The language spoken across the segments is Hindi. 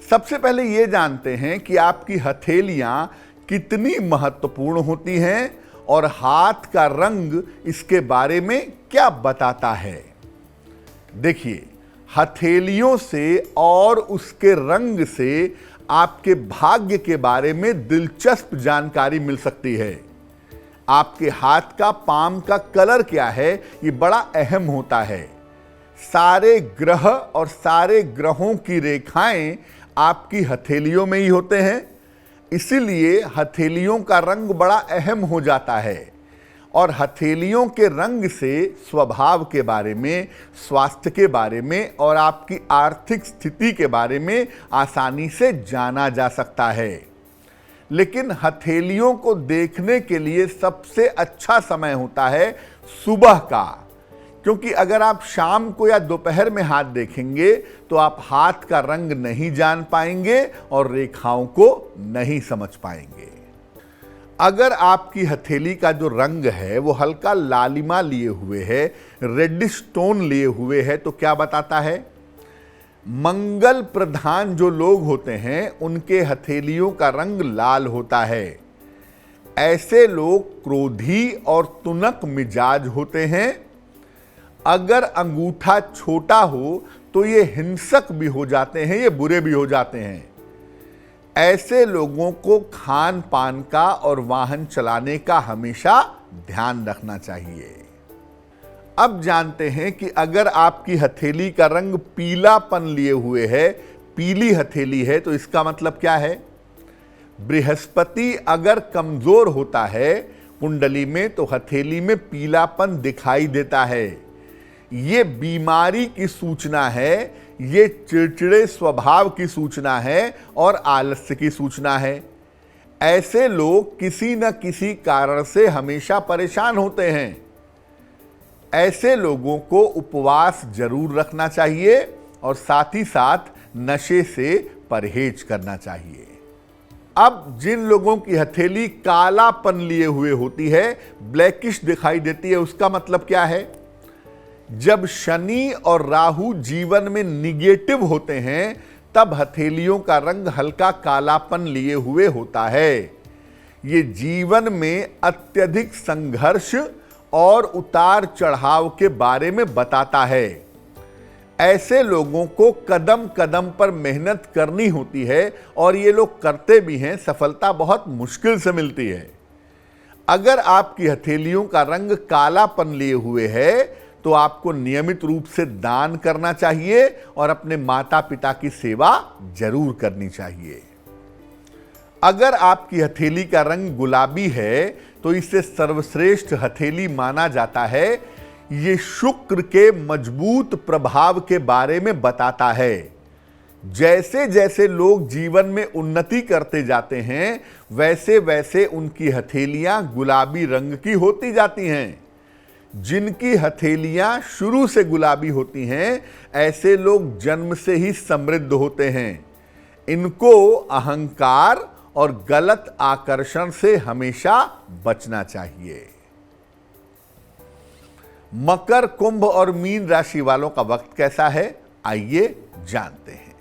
सबसे पहले ये जानते हैं कि आपकी हथेलियां कितनी महत्वपूर्ण होती हैं और हाथ का रंग इसके बारे में क्या बताता है। देखिए, हथेलियों से और उसके रंग से आपके भाग्य के बारे में दिलचस्प जानकारी मिल सकती है। आपके हाथ का पाम का कलर क्या है, ये बड़ा अहम होता है। सारे ग्रह और सारे ग्रहों की रेखाएं आपकी हथेलियों में ही होते हैं, इसीलिए हथेलियों का रंग बड़ा अहम हो जाता है। और हथेलियों के रंग से स्वभाव के बारे में, स्वास्थ्य के बारे में और आपकी आर्थिक स्थिति के बारे में आसानी से जाना जा सकता है। लेकिन हथेलियों को देखने के लिए सबसे अच्छा समय होता है सुबह का, क्योंकि अगर आप शाम को या दोपहर में हाथ देखेंगे तो आप हाथ का रंग नहीं जान पाएंगे और रेखाओं को नहीं समझ पाएंगे। अगर आपकी हथेली का जो रंग है वो हल्का लालिमा लिए हुए है, रेडिश टोन लिए हुए है, तो क्या बताता है? मंगल प्रधान जो लोग होते हैं उनके हथेलियों का रंग लाल होता है। ऐसे लोग क्रोधी और तुनक मिजाज होते हैं। अगर अंगूठा छोटा हो तो ये हिंसक भी हो जाते हैं, ये बुरे भी हो जाते हैं। ऐसे लोगों को खान पान का और वाहन चलाने का हमेशा ध्यान रखना चाहिए। अब जानते हैं कि अगर आपकी हथेली का रंग पीलापन लिए हुए है, पीली हथेली है, तो इसका मतलब क्या है? बृहस्पति अगर कमजोर होता है कुंडली में तो हथेली में पीलापन दिखाई देता है। ये बीमारी की सूचना है, ये चिड़चिड़े स्वभाव की सूचना है और आलस्य की सूचना है। ऐसे लोग किसी न किसी कारण से हमेशा परेशान होते हैं। ऐसे लोगों को उपवास जरूर रखना चाहिए और साथ ही साथ नशे से परहेज करना चाहिए। अब जिन लोगों की हथेली कालापन लिए हुए होती है, ब्लैकिश दिखाई देती है, उसका मतलब क्या है? जब शनि और राहु जीवन में निगेटिव होते हैं तब हथेलियों का रंग हल्का कालापन लिए हुए होता है। ये जीवन में अत्यधिक संघर्ष और उतार चढ़ाव के बारे में बताता है। ऐसे लोगों को कदम कदम पर मेहनत करनी होती है और ये लोग करते भी हैं, सफलता बहुत मुश्किल से मिलती है। अगर आपकी हथेलियों का रंग कालापन लिए हुए है तो आपको नियमित रूप से दान करना चाहिए और अपने माता पिता की सेवा जरूर करनी चाहिए। अगर आपकी हथेली का रंग गुलाबी है तो इसे सर्वश्रेष्ठ हथेली माना जाता है। ये शुक्र के मजबूत प्रभाव के बारे में बताता है। जैसे जैसे लोग जीवन में उन्नति करते जाते हैं वैसे वैसे उनकी हथेलियां गुलाबी रंग की होती जाती हैं। जिनकी हथेलियां शुरू से गुलाबी होती हैं ऐसे लोग जन्म से ही समृद्ध होते हैं। इनको अहंकार और गलत आकर्षण से हमेशा बचना चाहिए। मकर, कुंभ और मीन राशि वालों का वक्त कैसा है, आइए जानते हैं।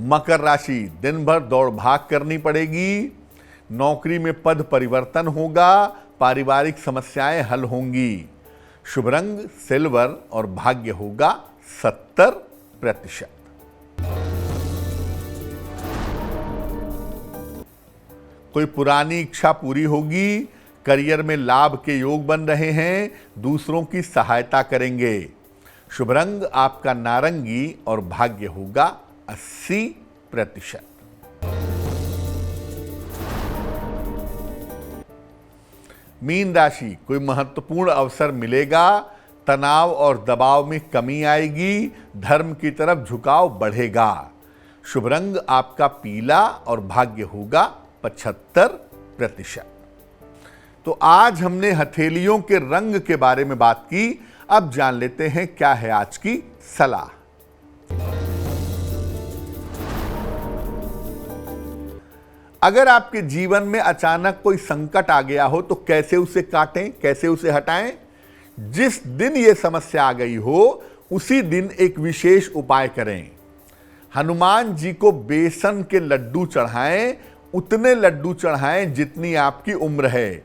मकर राशि, दिन भर दौड़ भाग करनी पड़ेगी। नौकरी में पद परिवर्तन होगा, पारिवारिक समस्याएं हल होंगी। शुभ रंग सिल्वर और भाग्य होगा 70%। कोई पुरानी इच्छा पूरी होगी। करियर में लाभ के योग बन रहे हैं। दूसरों की सहायता करेंगे। शुभ रंग आपका नारंगी और भाग्य होगा 80%। मीन राशि, कोई महत्वपूर्ण अवसर मिलेगा। तनाव और दबाव में कमी आएगी। धर्म की तरफ झुकाव बढ़ेगा। शुभ रंग आपका पीला और भाग्य होगा 75%। तो आज हमने हथेलियों के रंग के बारे में बात की। अब जान लेते हैं क्या है आज की सलाह। अगर आपके जीवन में अचानक कोई संकट आ गया हो तो कैसे उसे काटें, कैसे उसे हटाएं? जिस दिन यह समस्या आ गई हो उसी दिन एक विशेष उपाय करें। हनुमान जी को बेसन के लड्डू चढ़ाएं, उतने लड्डू चढ़ाएं जितनी आपकी उम्र है,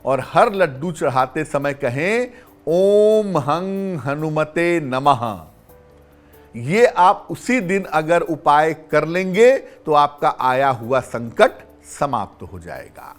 और हर लड्डू चढ़ाते समय कहें ओम हं हनुमते नमः। ये आप उसी दिन अगर उपाय कर लेंगे तो आपका आया हुआ संकट समाप्त हो जाएगा।